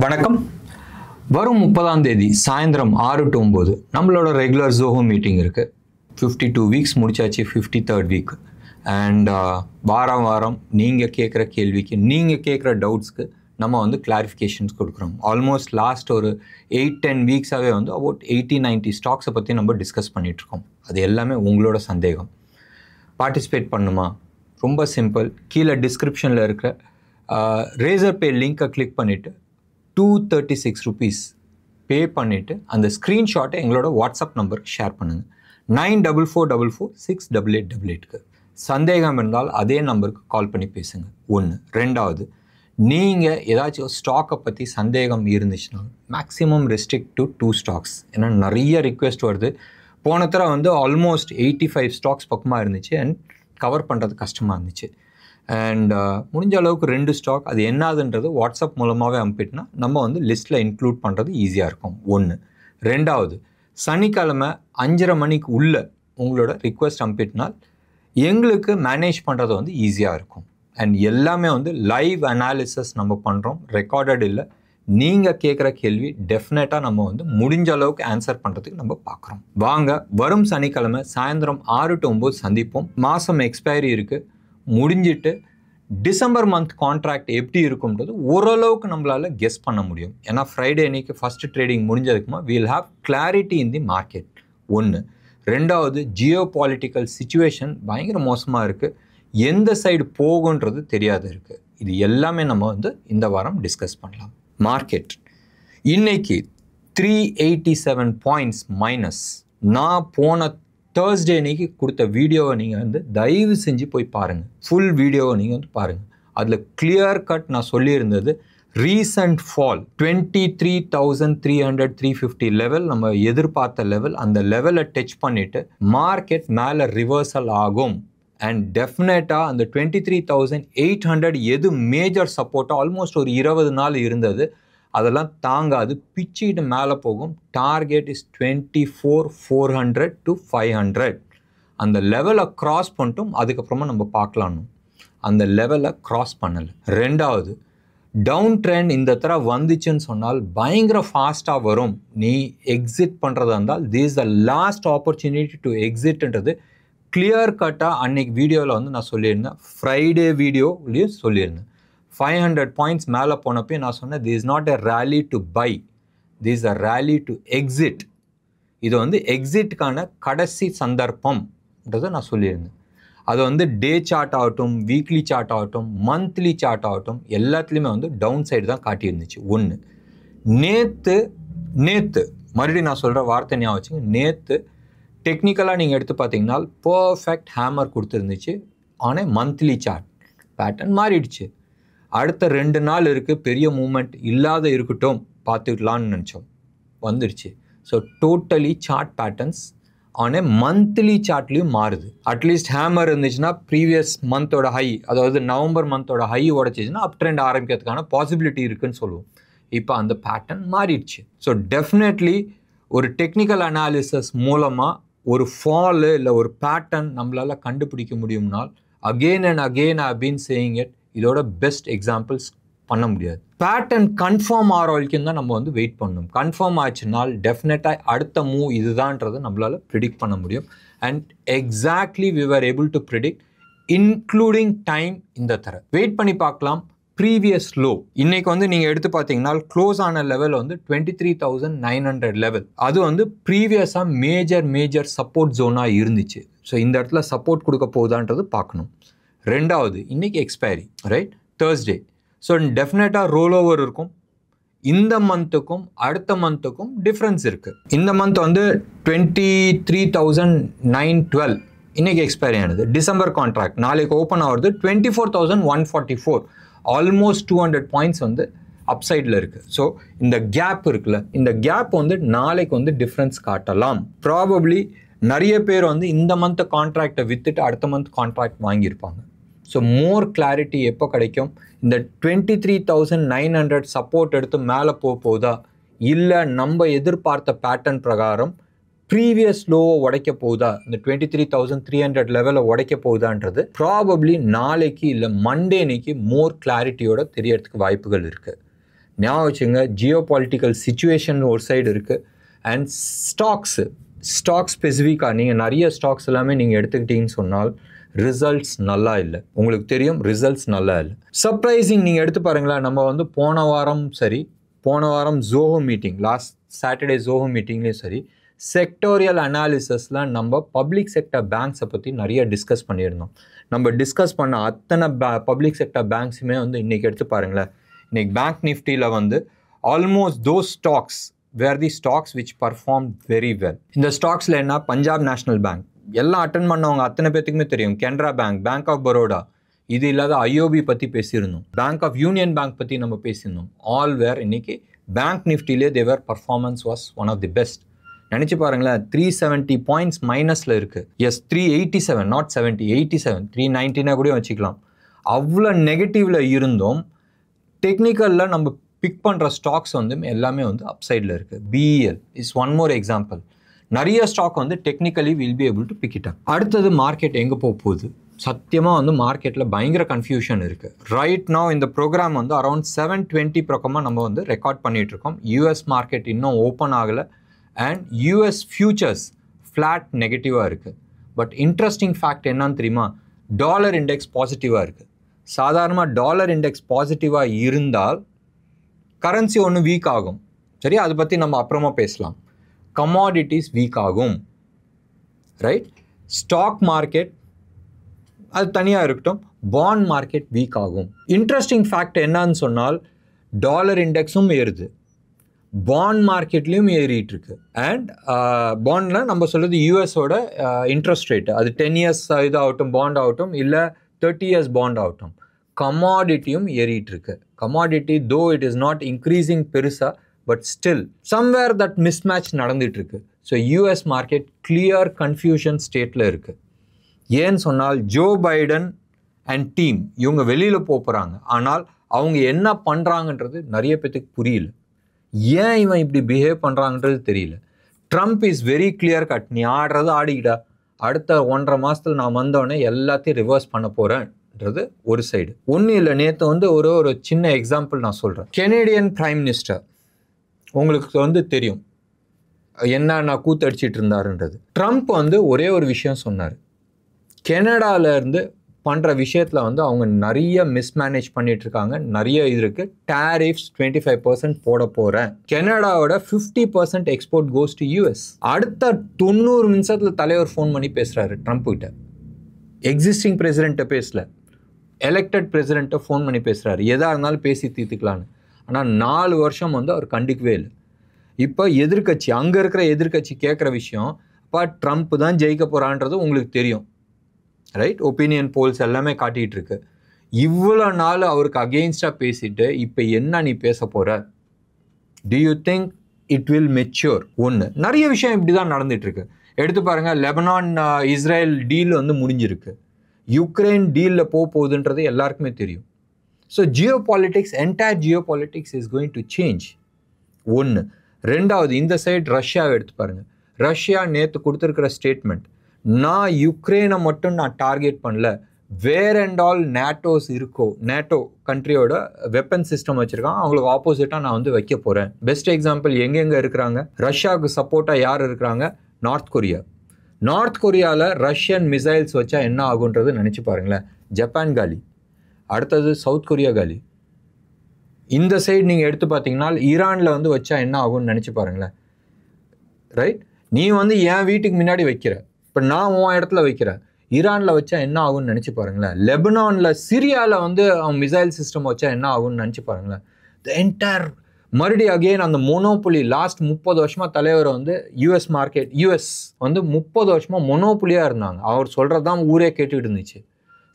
வணக்கம். வரும் 30ஆம் தேதி சாயந்தரம் 6 to 9 நம்மளோட ரெகுலர் ஜோஹோ மீட்டிங் இருக்குது. 52 வீக்ஸ் முடிச்சாச்சு, 53rd வீக். அண்ட் வாரம் நீங்கள் கேட்குற கேள்விக்கு, நீங்கள் கேட்குற டவுட்ஸ்க்கு நம்ம வந்து கிளாரிஃபிகேஷன்ஸ் கொடுக்குறோம். ஆல்மோஸ்ட் லாஸ்ட் ஒரு 8-10 வீக்ஸாகவே வந்து அபவுட் 80-90 ஸ்டாக்ஸை பற்றி நம்ம டிஸ்கஸ் பண்ணிகிட்ருக்கோம். அது எல்லாமே உங்களோட சந்தேகம். பார்ட்டிசிபேட் பண்ணுமா? ரொம்ப சிம்பிள். கீழே டிஸ்கிரிப்ஷனில் இருக்கிற ரேசர் பே லிங்க்கை கிளிக் பண்ணிவிட்டு 236 rupees பே பண்ணிவிட்டு அந்த ஸ்க்ரீன்ஷாட்டை எங்களோட வாட்ஸ்அப் நம்பருக்கு ஷேர் பண்ணுங்கள். 9444468888க்கு. சந்தேகம் இருந்தால் அதே நம்பருக்கு கால் பண்ணி பேசுங்க. ஒன்று. ரெண்டாவது, நீங்கள் ஏதாச்சும் ஸ்டாக்கை பற்றி சந்தேகம் இருந்துச்சுன்னா மேக்ஸிமம் ரெஸ்ட்ரிக்ட் டு 2 stocks. ஏன்னா நிறைய ரிக்வெஸ்ட் வருது. போன தடவை வந்து ஆல்மோஸ்ட் 85 ஸ்டாக்ஸ் பக்கமாக இருந்துச்சு அண்ட் கவர் பண்ணுறது கஷ்டமாக இருந்துச்சு. அண்ட் முடிஞ்ச அளவுக்கு 2 ஸ்டாக், அது என்னதுன்றது வாட்ஸ்அப் மூலமாகவே அனுப்பிட்டுனா நம்ம வந்து லிஸ்ட்டில் இன்க்ளூட் பண்ணுறது ஈஸியாக இருக்கும். ஒன்று. ரெண்டாவது, சனிக்கிழமை 5:30 மணிக்கு உள்ள உங்களோட ரிக்வெஸ்ட் அனுப்பிட்டுனால் எங்களுக்கு மேனேஜ் பண்ணுறது வந்து ஈஸியாக இருக்கும். அண்ட் எல்லாமே வந்து லைவ் அனாலிசிஸ் நம்ம பண்ணுறோம், ரெக்கார்டட் இல்லை. நீங்கள் கேட்குற கேள்வி டெஃபினட்டாக நம்ம வந்து முடிஞ்ச அளவுக்கு ஆன்சர் பண்ணுறதுக்கு நம்ம பார்க்குறோம். வாங்க, வரும் சனிக்கிழமை சாயந்தரம் 6 to 9 சந்திப்போம். மாதம் எக்ஸ்பைரி இருக்குது, முடிஞ்சிட்டு டிசம்பர் மந்த் கான்ட்ராக்ட் எப்படி இருக்கும்ன்றது ஓரளவுக்கு நம்மளால் கெஸ் பண்ண முடியும். ஏன்னா ஃப்ரைடே அன்னைக்கு ஃபஸ்ட்டு ட்ரேடிங் முடிஞ்சதுக்குமா will have clarity in the market. ஒன்று. ரெண்டாவது, ஜியோ பாலிட்டிக்கல் சிச்சுவேஷன் பயங்கர மோசமாக இருக்குது, எந்த சைடு போகுன்றது தெரியாத இருக்குது. இது எல்லாமே நம்ம வந்து இந்த வாரம் டிஸ்கஸ் பண்ணலாம். மார்க்கெட் இன்னைக்கு 387 பாயிண்ட்ஸ் மைனஸ். நான் போன தேர்ஸ்டே அன்னைக்கு கொடுத்த வீடியோவை நீங்கள் வந்து தயவு செஞ்சு போய் பாருங்கள். ஃபுல் வீடியோவை நீங்கள் வந்து பாருங்கள். அதில் கிளியர் கட் நான் சொல்லியிருந்தது ரீசன்ட் ஃபால் 23,300-350 லெவல் நம்ம எதிர்பார்த்த லெவல். அந்த லெவலை டச் பண்ணிவிட்டு மார்க்கெட் மேலே ரிவர்சல் ஆகும். அண்ட் டெஃபினட்டாக அந்த 23,800 எது மேஜர் சப்போர்ட்டாக ஆல்மோஸ்ட் ஒரு 20 நாள் இருந்தது, அதெல்லாம் தாங்காது, பிச்சுக்கிட்டு மேலே போகும். Target is 24,400 to 500. அந்த லெவலை க்ராஸ் பண்ணிட்டும் அதுக்கப்புறமா நம்ம பார்க்கலான்னு. அந்த லெவலை க்ராஸ் பண்ணலை. ரெண்டாவது, டவுன் ட்ரெண்ட் இந்த தடவை வந்துச்சுன்னு சொன்னால் பயங்கர ஃபாஸ்ட்டாக வரும். நீ எக்ஸிட் பண்ணுறதா இருந்தால் this the last opportunity to எக்ஸிட்ன்றது கிளியர் கட்டாக அன்னைக்கு வீடியோவில் வந்து நான் சொல்லியிருந்தேன். ஃப்ரைடே வீடியோலையும் சொல்லியிருந்தேன். 500 பாயிண்ட்ஸ் மேலே போனப்போ நான் சொன்னேன், this is not a rally to buy, this is a rally to exit. இது வந்து எக்ஸிட்டுக்கான கடைசி சந்தர்ப்பம்ன்றதை நான் சொல்லியிருந்தேன். அது வந்து டே சார்ட் ஆகட்டும், வீக்லி சார்ட் ஆகட்டும், மந்த்லி சார்ட் ஆகட்டும், எல்லாத்துலேயுமே வந்து டவுன் சைடு தான் காட்டியிருந்துச்சு. ஒன்று. நேற்று மறுபடியும் நான் சொல்கிற வார்த்தை ஞாபகம் வச்சுங்க. நேற்று டெக்னிக்கலாக நீங்கள் எடுத்து பார்த்தீங்கன்னா பர்ஃபெக்ட் ஹேமர் கொடுத்துருந்துச்சு. ஆனால் மந்த்லி சார்ட் பேட்டர்ன் மாறிடுச்சு. அடுத்த 2 நாள் இருக்குது, பெரிய மூமெண்ட் இல்லாத இருக்கட்டும், பார்த்துக்கலான்னு நினச்சோம், வந்துடுச்சு. ஸோ டோட்டலி சார்ட் பேட்டர்ன்ஸ் ஆனால் மந்த்லி சார்ட்லேயும் மாறுது. அட்லீஸ்ட் ஹேமர் இருந்துச்சுன்னா ப்ரீவியஸ் மந்தோட ஹை, அதாவது நவம்பர் மந்தோட ஹை உடச்சிச்சுன்னா அப் ட்ரெண்ட் ஆரம்பிக்கிறதுக்கான பாசிபிலிட்டி இருக்குதுன்னு சொல்லுவோம். இப்போ அந்த பேட்டர்ன் மாறிடுச்சு. ஸோ டெஃபினெட்லி ஒரு டெக்னிக்கல் அனாலிசிஸ் மூலமாக ஒரு ஃபாலு இல்லை ஒரு பேட்டர்ன் நம்மளால் கண்டுபிடிக்க முடியும்னால் again and again I been saying it, இதோட பெஸ்ட் எக்ஸாம்பிள்ஸ் பண்ண முடியாது. பேட்டர்ன் கன்ஃபார்ம் ஆகிற வரைக்கும் தான் நம்ம வந்து வெயிட் பண்ணணும். கன்ஃபார்ம் ஆச்சுனால் டெஃபினட்டாக அடுத்த மூவ் இதுதான்றதை நம்மளால் ப்ரிடிக்ட் பண்ண முடியும். And exactly we were able to predict including time. இந்த தர வெயிட் பண்ணி பார்க்கலாம். ப்ரீவியஸ் லோ இன்னைக்கு வந்து நீங்கள் எடுத்து பார்த்தீங்கன்னா க்ளோஸ் ஆன லெவல் வந்து 23,900 லெவல். அது வந்து ப்ரீவியஸாக மேஜர் சப்போர்ட் ஜோனாக இருந்துச்சு. ஸோ இந்த இடத்துல சப்போர்ட் கொடுக்க போகுதான்றது பார்க்கணும். ரெண்டாவது, இன்றைக்கி எக்ஸ்பைரி, ரைட், தேர்ஸ்டே. ஸோ டெஃபினட்டாக ரோல் ஓவர் இருக்கும். இந்த மந்த்துக்கும் அடுத்த மந்த்துக்கும் டிஃப்ரென்ஸ் இருக்குது. இந்த மந்த் வந்து 23,912 இன்றைக்கி எக்ஸ்பைரி ஆனது. டிசம்பர் கான்ட்ராக்ட் நாளைக்கு ஓப்பன் ஆகிறது 24,144. ஆல்மோஸ்ட் 200 பாயிண்ட்ஸ் வந்து அப்சைடில் இருக்குது. ஸோ இந்த கேப் இருக்குல்ல, இந்த கேப் வந்து நாளைக்கு வந்து டிஃப்ரென்ஸ் காட்டலாம். ப்ராபப்ளி நிறைய பேர் வந்து இந்த மந்த் கான்ட்ராக்டை விற்றுட்டு அடுத்த மந்த் கான்ட்ராக்ட் வாங்கியிருப்பாங்க. ஸோ மோர் கிளாரிட்டி எப்போ கிடைக்கும்? இந்த 23,900 சப்போர்ட் எடுத்து மேலே போகுதா, இல்லை நம்ம எதிர்பார்த்த பேட்டர்ன் பிரகாரம் ப்ரீவியஸ் லோவை உடைக்க போகுதா, இந்த 23,300 லெவலை உடைக்க போகுதான்றது ப்ராபப்ளி நாளைக்கு இல்லை மண்டே அன்னைக்கு மோர் கிளாரிட்டியோட தெரியறதுக்கு வாய்ப்புகள் இருக்குது. ஞாபகம் வச்சுங்க, ஜியோ பொலிட்டிக்கல் சிச்சுவேஷன் ஒரு சைடு இருக்குது. அண்ட் ஸ்டாக் ஸ்பெசிஃபிக்காக நீங்கள் நிறைய ஸ்டாக்ஸ் எல்லாமே நீங்கள் எடுத்துக்கிட்டீங்கன்னு சொன்னால் ரிசல்ட்ஸ் நல்லா இல்லை. உங்களுக்கு தெரியும், ரிசல்ட்ஸ் நல்லா இல்லை. சர்ப்ரைசிங் நீங்கள் எடுத்து பாருங்களேன். நம்ம வந்து போன வாரம் Zoho meeting, last Saturday Zoho மீட்டிங்லேயும் சரி, செக்டோரியல் அனாலிசிஸில் நம்ம பப்ளிக் செக்டர் பேங்க்ஸை பற்றி நிறைய டிஸ்கஸ் பண்ணியிருந்தோம். நம்ம டிஸ்கஸ் பண்ண அத்தனை பப்ளிக் செக்டர் பேங்க்ஸுமே வந்து இன்றைக்கி எடுத்து பாருங்களேன். இன்றைக்கி பேங்க் நிஃப்டியில் வந்து almost those stocks where the stocks which perform very well. இந்த ஸ்டாக்ஸில் என்ன, பஞ்சாப் நேஷ்னல் பேங்க் எல்லாம் அட்டன் பண்ணவங்க அத்தனை பேத்துக்குமே தெரியும். Canara bank, bank of Baroda, இது இல்லாத ஐஓபி பற்றி பேசியிருந்தோம். பேங்க் ஆஃப் யூனியன் பேங்க் பற்றி நம்ம பேசியிருந்தோம். ஆல் வேர் இன்னைக்கு பேங்க் நிஃப்டிலே their performance was one of the best. நினச்சி பாருங்களேன், 370 பாயிண்ட்ஸ் மைனஸில் இருக்குது. எஸ், 387, நாட் 70, 87, 390 கூட வச்சுக்கலாம். அவ்வளோ நெகட்டிவில் இருந்தோம். டெக்னிக்கலில் நம்ம பிக் பண்ணுற ஸ்டாக்ஸ் வந்து எல்லாமே வந்து அப்சைடில் இருக்குது. BEL is one more example. நிறைய ஸ்டாக் வந்து technically will be able to pick it up. அடுத்தது மார்க்கெட் எங்கே போகுது? சத்தியமாக வந்து மார்க்கெட்டில் பயங்கர கன்ஃபியூஷன் இருக்குது. ரைட் நவ் இந்த ப்ரோக்ராம் வந்து அரௌண்ட் 7:20 பக்கமாக நம்ம வந்து ரெக்கார்ட் பண்ணிகிட்ருக்கோம். யூஎஸ் மார்க்கெட் இன்னும் ஓப்பன் ஆகலை. அண்ட் யூஎஸ் ஃபியூச்சர்ஸ் ஃப்ளாட் நெகட்டிவாக இருக்குது. பட் இன்ட்ரெஸ்டிங் ஃபேக்ட் என்னன்னு தெரியுமா? டாலர் இண்டெக்ஸ் பாசிட்டிவாக இருக்குது. சாதாரணமாக டாலர் இண்டெக்ஸ் பாசிட்டிவாக இருந்தால் கரன்சி ஒன்று வீக் ஆகும். சரி, அதை பற்றி நம்ம அப்புறமா பேசலாம். கமாடிட்டிஸ் வீக் ஆகும். ரைட், ஸ்டாக் மார்க்கெட் அது தனியாக இருக்கட்டும், பாண்ட் மார்க்கெட் வீக் ஆகும். இன்ட்ரெஸ்டிங் ஃபேக்ட் என்னன்னு சொன்னால், டாலர் இண்டெக்ஸும் ஏறுது, பாண்ட் மார்க்கெட்லேயும் ஏறிட்டு இருக்கு. அண்ட் பாண்டில் நம்ம சொல்கிறது யூஎஸோட இன்ட்ரெஸ்ட் ரேட்டு, அது 10 இயர்ஸ் இதாகட்டும் பாண்ட் ஆகட்டும், இல்லை 30 இயர்ஸ் பாண்ட் ஆகட்டும், கமாடிட்டியும் ஏறிட்டு இருக்கு. Commodity though it is not increasing பெருசாக, but still somewhere that mismatch நடந்துட்டு இருக்கு. So US market clear confusion ஸ்டேட்டில் இருக்குது. ஏன்னு சொன்னால், ஜோ பைடன் அண்ட் டீம் இவங்க வெளியில் போகிறாங்க. ஆனால் அவங்க என்ன பண்ணுறாங்கன்றது நிறைய பேத்துக்கு புரியல. ஏன் இவன் இப்படி பிஹேவ் பண்ணுறாங்கன்றது தெரியல. Trump is very clear cut, நீ ஆடுறது ஆடிக்கிட்டா, அடுத்த 1.5 மாதத்தில் நான் வந்தோடனே எல்லாத்தையும் ரிவர்ஸ் பண்ண போகிறேன்றது ஒரு சைடு. ஒன்றும் இல்லை, நேற்று வந்து ஒரு சின்ன எக்ஸாம்பிள் நான் சொல்கிறேன். கெனடியன் பிரைம் மினிஸ்டர் உங்களுக்கு வந்து தெரியும் என்ன கூத்தடிச்சிட்டு இருந்தாருன்றது. ட்ரம்ப் வந்து ஒரே ஒரு விஷயம் சொன்னார். கெனடாவிலேருந்து பண்ணுற விஷயத்தில் வந்து அவங்க நிறைய மிஸ்மேனேஜ் பண்ணிட்டு இருக்காங்க, நிறைய இது இருக்குது. டேரிஃப்ஸ் 25% போட போகிறேன். கெனடாவோட 50% எக்ஸ்போர்ட் கோஸ் டு யூஎஸ். அடுத்த 90 நிமிஷத்தில் தலைவர் ஃபோன் பண்ணி பேசுகிறாரு ட்ரம்ப் கிட்ட. எக்ஸிஸ்டிங் பிரசிடெண்ட்டை பேசல, எலெக்டட் பிரசிடெண்ட்டை ஃபோன் பண்ணி பேசுகிறாரு. எதாக இருந்தாலும் பேசி தீர்த்துக்கலான்னு. ஆனால் 4 வருஷம் வந்து அவர் கண்டிக்கவே இல்லை. இப்போ எதிர்கட்சி, அங்கே இருக்கிற எதிர்கட்சி கேட்குற விஷயம், இப்போ ட்ரம்ப் தான் ஜெயிக்க போகிறான்றது உங்களுக்கு தெரியும். ரைட், ஒப்பீனியன் போல்ஸ் எல்லாமே காட்டிகிட்டு இருக்கு. இவ்வளோ நாள் அவருக்கு அகெயின்ஸ்டாக பேசிட்டு இப்போ என்ன நீ பேச போகிற? To you think it will mature? ஒன்று, நிறைய விஷயம் இப்படி தான் நடந்துகிட்ருக்கு. எடுத்து பாருங்கள், லெபனான் இஸ்ரேல் டீல் வந்து முடிஞ்சிருக்கு. யுக்ரைன் டீலில் போகுதுன்றது எல்லாருக்குமே தெரியும். So geopolitics, entire geopolitics is going to change. ஒன்று. ரெண்டாவது, இந்த சைடு ரஷ்யாவை எடுத்து பாருங்கள். ரஷ்யா நேற்று கொடுத்துருக்கிற ஸ்டேட்மெண்ட், நான் யுக்ரைனை மட்டும் நான் டார்கெட் பண்ணல, வேர் அண்ட் ஆல் நேட்டோஸ் இருக்கோ, நேட்டோ கண்ட்ரியோட வெப்பன் சிஸ்டம் வச்சுருக்காங்க, அவங்களுக்கு ஆப்போசிட்டாக நான் வந்து வைக்க போகிறேன். பெஸ்ட் எக்ஸாம்பிள் எங்கெங்கே இருக்கிறாங்க? ரஷ்யாவுக்கு சப்போர்ட்டாக யார் இருக்கிறாங்க? North Korea. நார்த் கொரியாவில் ரஷ்யன் மிசைல்ஸ் வச்சா என்ன ஆகுன்றது நினச்சி பாருங்களேன். ஜப்பான் காலி, அடுத்தது சவுத் கொரியா காலி. இந்த சைடு நீங்கள் எடுத்து பார்த்தீங்கன்னா ஈரானில் வந்து வச்சா என்ன ஆகும்னு நினச்சி பாருங்களேன். ரைட், நீ வந்து என் வீட்டுக்கு முன்னாடி வைக்கிற, இப்போ நான் உன் இடத்துல வைக்கிறேன், ஈரானில் வச்சா என்ன ஆகும்னு நினச்சி பாருங்களேன். லெபனானில், சிரியாவில் வந்து அவன் மிசைல் சிஸ்டம் வச்சா என்ன ஆகும்னு நினச்சி பாருங்களேன். த என்டையர் மறுபடியும் அகெயின் அந்த மொனோபுலி, லாஸ்ட் 30 வருஷமாக தலைவர் வந்து யூஎஸ் மார்க்கெட், யூஎஸ் வந்து 30 வருஷமாக மொனோபுலியாக இருந்தாங்க. அவர் சொல்கிறது தான் ஊரே கேட்டுக்கிட்டு இருந்துச்சு.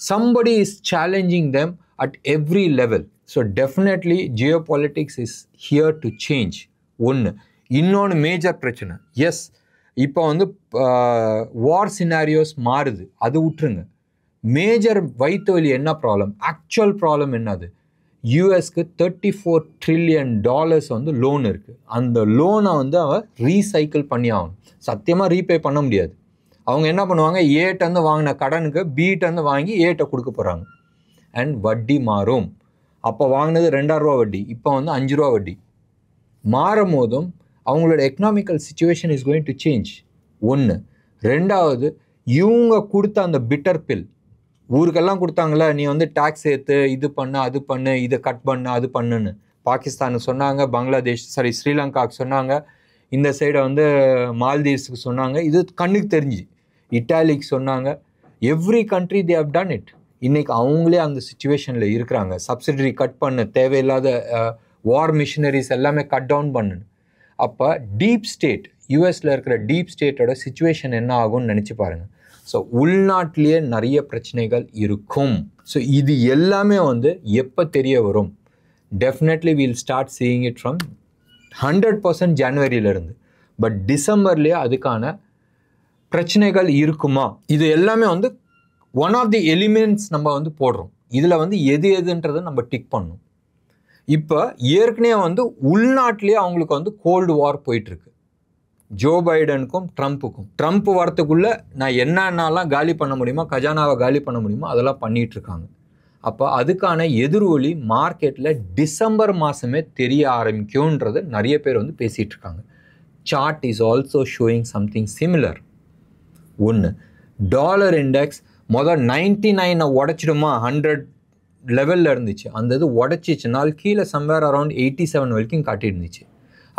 Somebody is challenging them at every level. So definitely geopolitics is here to change. ஒன்று. இன்னொன்று மேஜர் பிரச்சனை. எஸ், இப்போ வந்து வார் சினாரியோஸ் மாறுது, அது விட்டுருங்க. மேஜர் வயிற்று வலி என்ன ப்ராப்ளம்? ஆக்சுவல் ப்ராப்ளம் என்னது? யூஎஸ்க்கு $34 trillion வந்து லோன் இருக்குது. அந்த லோனை வந்து அவன் ரீசைக்கிள் பண்ணி ஆகணும். சத்தியமாக ரீபே பண்ண முடியாது. அவங்க என்ன பண்ணுவாங்க? ஏட்டேருந்து வாங்கின கடனுக்கு பிட்டேருந்து வாங்கி ஏட்டை கொடுக்க போகிறாங்க. அண்ட் வட்டி மாறும். அப்போ வாங்கினது 2,000 ரூபா வட்டி, இப்போ வந்து 5 ரூபா வட்டி. மாறும் போதும் அவங்களோட economical situation is going to change. ஒன்று. ரெண்டாவது, இவங்க கொடுத்த அந்த பிட்டர் பில், ஊருக்கெல்லாம் கொடுத்தாங்களே, நீ வந்து டேக்ஸ் ஏற்று, இது பண்ணு, அது பண்ணு, இதை கட் பண்ணு, அது பண்ணுன்னு. பாகிஸ்தானுக்கு சொன்னாங்க, பங்களாதேஷ் ஸ்ரீலங்காவுக்கு சொன்னாங்க, இந்த சைடை வந்து மால்தீவ்ஸுக்கு சொன்னாங்க, இது கண்ணுக்கு தெரிஞ்சு. இட்டாலிக்கு சொன்னாங்க. Every country they have done it. இன்றைக்கி அவங்களே அந்த சுச்சுவேஷனில் இருக்கிறாங்க. சப்சிடரி கட் பண்ணு, தேவையில்லாத வார் மிஷினரிஸ் எல்லாமே கட் டவுன் பண்ணு. அப்போ டீப் ஸ்டேட், யூஎஸில் இருக்கிற டீப் ஸ்டேட்டோட சிச்சுவேஷன் என்ன ஆகும்னு நினச்சி பாருங்கள். ஸோ உள்நாட்டிலேயே நிறைய பிரச்சனைகள் இருக்கும். ஸோ இது எல்லாமே வந்து எப்போ தெரிய வரும்? Definitely we'll start seeing it from 100% ஜனவரியிலேருந்து. பட் டிசம்பர்லேயே அதுக்கான பிரச்சனைகள் இருக்குமா? இது எல்லாமே வந்து ஒன் ஆஃப் தி எலிமெண்ட்ஸ் நம்ம வந்து போடுறோம். இதில் வந்து எது எதுன்றதை நம்ம டிக் பண்ணணும். இப்போ ஏற்கனவே வந்து உள்நாட்டிலே அவங்களுக்கு வந்து கோல்டு வார் போயிட்டுருக்கு. ஜோ பைடனுக்கும் ட்ரம்ப்புக்கும். ட்ரம்ப் வரத்துக்குள்ளே நான் என்னென்னலாம் காலி பண்ண முடியுமோ, கஜானாவை காலி பண்ண முடியுமோ அதெல்லாம் பண்ணிகிட்ருக்காங்க. அப்போ அதுக்கான எதிர்வொலி மார்க்கெட்டில் டிசம்பர் மாதமே தெரிய ஆரம்பிக்கும்ன்றது நிறைய பேர் வந்து பேசிகிட்டு இருக்காங்க. Chart is also showing something similar. ஒன்று, டாலர் இண்டெக்ஸ் மொதல் 99 உடச்சிடுமா, 100 லெவலில் இருந்துச்சு. அந்த இது உடச்சிச்சுனால் கீழே சம்வேர் அரௌண்ட் 87 வரைக்கும் காட்டியிருந்துச்சு.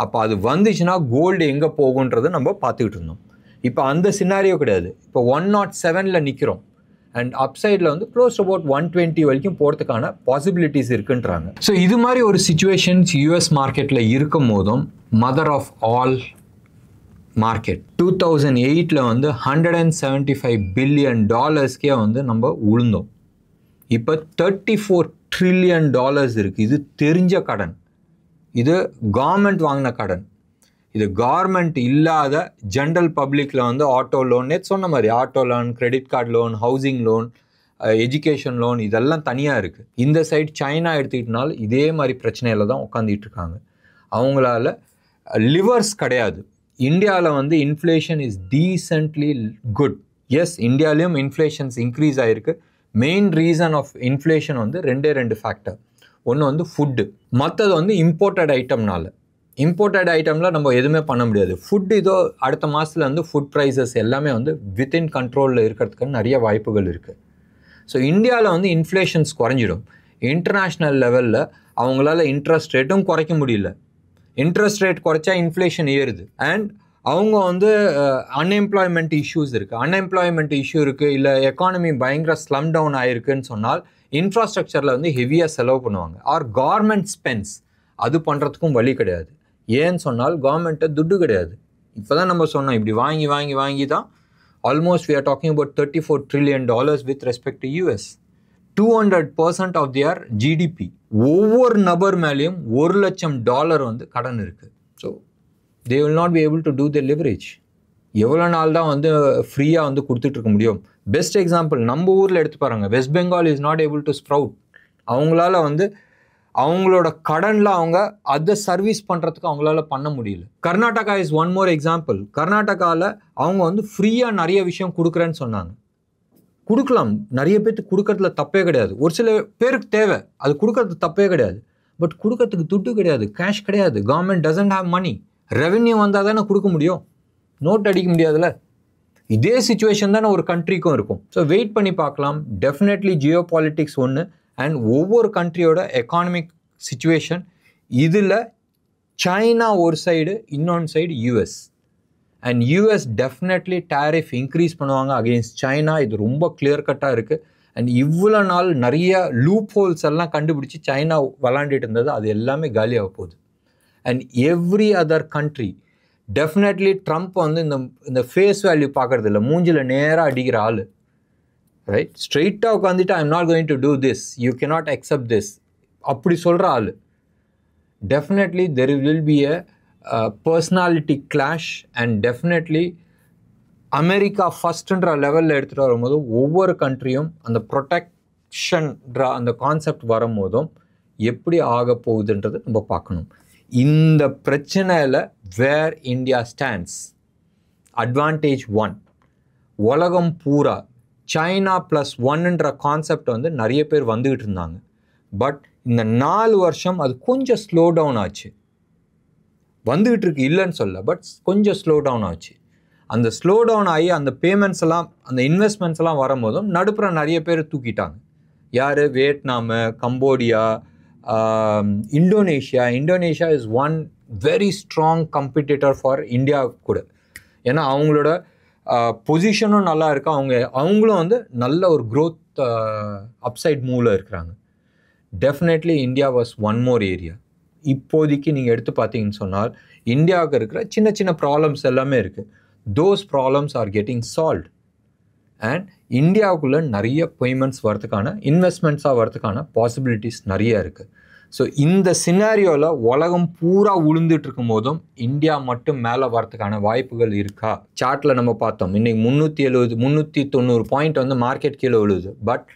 அப்போ அது வந்துச்சுன்னா கோல்டு எங்கே போகுன்றது நம்ம பார்த்துக்கிட்டு இருந்தோம். இப்போ அந்த சினாரியோ கிடையாது. இப்போ 107 நிற்கிறோம். அண்ட் அப்சைடில் வந்து க்ளோஸ் அபவுட் 120 வரைக்கும் போகிறதுக்கான பாசிபிலிட்டிஸ் இருக்குன்றாங்க. ஸோ இது மாதிரி ஒரு சிச்சுவேஷன்ஸ் யூஎஸ் மார்க்கெட்டில் இருக்கும் போதும் மதர் ஆஃப் ஆல் மார்க்கெட் 2008 வந்து $175 பில்லியன் வந்து நம்ம உளுந்தோம். இப்போ $34 ட்ரில்லியன் இருக்குது. இது தெரிஞ்ச கடன். இது கவர்மெண்ட் வாங்கின கடன். இது கவர்மெண்ட் இல்லாத ஜென்ரல் பப்ளிக்கில் வந்து ஆட்டோ லோன், நேற்று சொன்ன மாதிரி auto loan, credit card loan, housing loan, education loan, இதெல்லாம் தனியாக இருக்குது. இந்த சைட் சைனா எடுத்துக்கிட்டனால இதே மாதிரி பிரச்சனையில் தான் உட்காந்துட்டு இருக்காங்க. அவங்களால லிவர்ஸ் கிடையாது. இந்தியாவில் வந்து inflation is decently good. Yes, இந்தியாவிலையும் இன்ஃப்ளேஷன்ஸ் இன்க்ரீஸ் ஆகிருக்கு. மெயின் ரீசன் ஆஃப் இன்ஃப்ளேஷன் வந்து ரெண்டு ஃபேக்டர். ஒன்று வந்து ஃபுட்டு, மற்றது வந்து இம்போர்ட்டட் ஐட்டம்னால. இம்போர்ட்டட் ஐட்டமில் நம்ம எதுவுமே பண்ண முடியாது. ஃபுட் இதோ அடுத்த மாதத்தில் வந்து ஃபுட் ப்ரைஸஸ் எல்லாமே வந்து வித்தின் கண்ட்ரோலில் இருக்கிறதுக்கு நிறைய வாய்ப்புகள் இருக்குது. ஸோ இந்தியாவில் வந்து இன்ஃப்ளேஷன்ஸ் குறைஞ்சிடும். இன்டர்நேஷ்னல் லெவலில் அவங்களால இன்ட்ரெஸ்ட் ரேட்டும் குறைக்க முடியல. இன்ட்ரெஸ்ட் ரேட் குறைச்சா இன்ஃப்ளேஷன் ஏறுது. அண்ட் அவங்க வந்து அன்எம்ப்ளாய்மெண்ட் இஷ்யூஸ் இருக்குது. அன்எம்ப்ளாய்மெண்ட் இஷ்யூ இருக்குது, இல்லை எக்கானமி பயங்கர ஸ்லம் டவுன் ஆகிருக்குன்னு சொன்னால் இன்ஃப்ராஸ்ட்ரக்சரில் வந்து ஹெவியாக செலவு பண்ணுவாங்க. ஆர் கவர்மெண்ட் ஸ்பென்ஸ், அது பண்ணுறதுக்கும் வழி கிடையாது. ஏன்னு சொன்னால் கவர்மெண்ட்டை துட்டு கிடையாது. இப்போ தான் நம்ம சொன்னோம், இப்படி வாங்கி தான் almost we are talking about $34 trillion with respect to US. 200% of their GDP. ஒவ்வொரு நபர் மேலேயும் $1 லட்சம் வந்து கடன் இருக்குது. So they will not be able to do the leverage. எவ்வளோ நாள் தான் வந்து ஃப்ரீயாக வந்து கொடுத்துட்ருக்க முடியும்? பெஸ்ட் எக்ஸாம்பிள் நம்ம ஊரில் எடுத்து பாருங்கள். West Bengal is not able to sprout. அவங்களால வந்து அவங்களோட கடனில் அவங்க அதை சர்வீஸ் பண்ணுறதுக்கு அவங்களால பண்ண முடியல. Karnataka is one more example. கர்நாடகாவில் அவங்க வந்து ஃப்ரீயாக நிறைய விஷயம் கொடுக்குறேன்னு சொன்னாங்க. கொடுக்கலாம், நிறைய பேருக்கு கொடுக்கறதுல தப்பே கிடையாது. ஒரு சில பேருக்கு தேவை, அது கொடுக்கறது தப்பே கிடையாது. பட் கொடுக்கறதுக்கு துட்டு கிடையாது, கேஷ் கிடையாது. Government doesn't have money. Revenue வந்தால் தானே கொடுக்க முடியும், நோட் அடிக்க முடியாதுல்ல. இதே சிச்சுவேஷன் தானே ஒரு கண்ட்ரிக்கும் இருக்கும். ஸோ வெயிட் பண்ணி பார்க்கலாம். டெஃபினெட்லி ஜியோ பாலிட்டிக்ஸ் ஒன்று, அண்ட் ஒவ்வொரு கண்ட்ரியோட எக்கானமிக் சிச்சுவேஷன். இதில் சைனா ஒரு சைடு, இன்னொன்று side US. And US definitely tariff increase பண்ணுவாங்க அகெயின்ஸ்ட் சைனா. இது ரொம்ப கிளியர் கட்டாக இருக்குது. அண்ட் இவ்வளோ நாள் நிறைய லூப் ஹோல்ஸ் எல்லாம் கண்டுபிடிச்சி சைனா விளாண்டுட்டு இருந்தது, அது எல்லாமே காலியாக போகுது. And every other country definitely Trump வந்து இந்த ஃபேஸ் வேல்யூ பார்க்குறது இல்லை, மூஞ்சில் நேராக அடிக்கிற ஆள். ரைட், ஸ்ட்ரெயிட்டாக உட்காந்துட்டு I am not going to do this, you cannot accept this, அப்படி சொல்கிற ஆள். Definitely there will be a personality clash. And definitely America ஃபஸ்ட்டுன்ற லெவலில் எடுத்துகிட்டு வரும்போது ஒவ்வொரு கண்ட்ரியும் அந்த ப்ரொடெக்ஷன்ற அந்த கான்செப்ட் வரும்போதும் எப்படி ஆக போகுதுன்றது நம்ம பார்க்கணும். இந்த பிரச்சனையில் வேர் இந்தியா ஸ்டாண்ட்ஸ், அட்வான்டேஜ் 1. உலகம் பூரா சைனா +1ன்ற கான்செப்ட் வந்து நிறைய பேர் வந்துக்கிட்டு இருந்தாங்க. பட் இந்த 4 வருஷம் அது கொஞ்சம் ஸ்லோ டவுன் ஆச்சு. வந்துகிட்டு இருக்கு இல்லைன்னு சொல்ல, பட் கொஞ்சம் ஸ்லோ டவுன் ஆச்சு. அந்த ஸ்லோ டவுன் ஆகி அந்த பேமெண்ட்ஸ் எல்லாம் அந்த இன்வெஸ்ட்மெண்ட்ஸ் எல்லாம் வரும்போதும் நடுப்புற நிறைய பேர் தூக்கிட்டாங்க. யார்? Vietnam, Cambodia, Indonesia is one very strong கம்படிட்டர் for India கூட. ஏன்னா அவங்களோட பொசிஷனும் நல்லா இருக்கு. அவங்களும் வந்து நல்ல ஒரு க்ரோத் அப்சைட் மூவில் இருக்கிறாங்க. Definitely India was one more area. இப்போதைக்கு நீங்கள் எடுத்து பார்த்தீங்கன்னு சொன்னால் இந்தியாவுக்கு இருக்கிற சின்ன சின்ன ப்ராப்ளம்ஸ் எல்லாமே இருக்குது. Those problems are getting solved. And இந்தியாவுக்குள்ளே நிறைய பேமெண்ட்ஸ் வரதுக்கான, இன்வெஸ்ட்மெண்ட்ஸாக வரதுக்கான பாசிபிலிட்டிஸ் நிறைய இருக்குது. ஸோ இந்த சினாரியோவில் உலகம் பூரா உளுந்துட்டு இருக்கும் போதும் இந்தியா மட்டும் மேலே வரதுக்கான வாய்ப்புகள் இருக்கா? சார்ட்டில் நம்ம பார்த்தோம், இன்றைக்கி 390 பாயிண்ட் வந்து மார்க்கெட் கீழே விழுது. பட்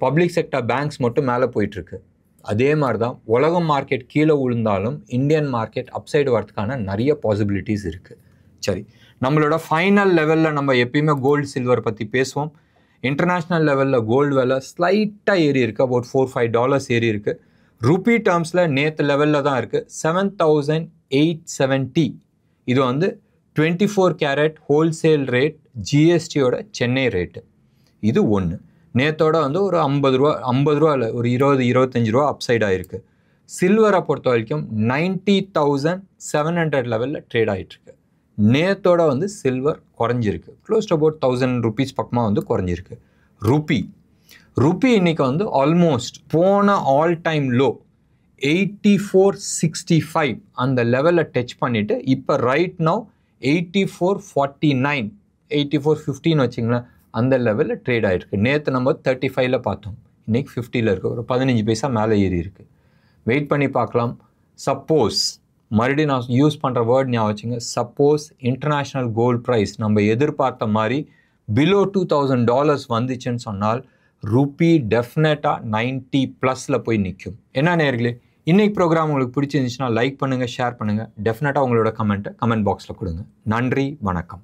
பப்ளிக் செக்டர் பேங்க்ஸ் மட்டும் மேலே போயிட்டுருக்கு. அதே மாதிரி தான் உலகம் மார்க்கெட் கீழே விழுந்தாலும் இந்தியன் மார்க்கெட் அப்சைடு வரதுக்கான நிறைய பாசிபிலிட்டிஸ் இருக்குது. சரி, நம்மளோட ஃபைனல் லெவலில் நம்ம எப்பயுமே கோல்டு சில்வர் பற்றி பேசுவோம். இன்டர்நேஷ்னல் லெவலில் கோல்டு விலை ஸ்லைட்டாக ஏறி இருக்குது, அபவுட் $4-5 ஏறி இருக்குது. ருப்பி டேர்ம்ஸில் நேற்று லெவலில் தான் இருக்குது, 7,870. இது வந்து 24 கேரட் ஹோல்சேல் ரேட், ஜிஎஸ்டியோட சென்னை ரேட்டு. இது ஒன்று. நேற்றோட வந்து ஒரு $50 இல்லை, ஒரு $20-25 அப்சைட் ஆகிருக்கு. சில்வரை பொறுத்த வரைக்கும் 90,700 லெவலில் ட்ரேட் ஆகிட்டுருக்கு. நேற்றோட வந்து சில்வர் குறைஞ்சிருக்கு, க்ளோஸ் டு அபவுட் 1000 rupees பக்கமாக வந்து குறைஞ்சிருக்கு. ருப்பி இன்னைக்கு வந்து ஆல்மோஸ்ட் போன ஆல் டைம் லோ 84.65 அந்த லெவலில் டச் பண்ணிவிட்டு இப்போ ரைட் நவ் 84.49, 84.15 வச்சிங்களேன், அந்த லெவலில் ட்ரேட் ஆகிருக்கு. நேற்று நம்ம 35ல் பார்த்தோம், இன்றைக்கி 50ல் இருக்குது. ஒரு 15 பைசா மேலே ஏறி இருக்குது. வெயிட் பண்ணி பார்க்கலாம். சப்போஸ் மறுபடியும் நான் யூஸ் பண்ணுற வேர்ட் ஞாபகம் வச்சுங்க, சப்போஸ் இன்டர்நேஷ்னல் கோல்டு ப்ரைஸ் நம்ம எதிர்பார்த்த மாதிரி பிலோ $2,000 வந்துச்சுன்னு சொன்னால் ருப்பி டெஃபினட்டாக 90+ போய் நிற்கும். என்ன நேயர்களே, இன்றைக்கி ப்ரோக்ராம் உங்களுக்கு பிடிச்சிருந்துச்சுன்னா லைக் பண்ணுங்கள், ஷேர் பண்ணுங்கள். டெஃபினட்டாக உங்களோட கமெண்ட் பாக்ஸில் கொடுங்க. நன்றி, வணக்கம்.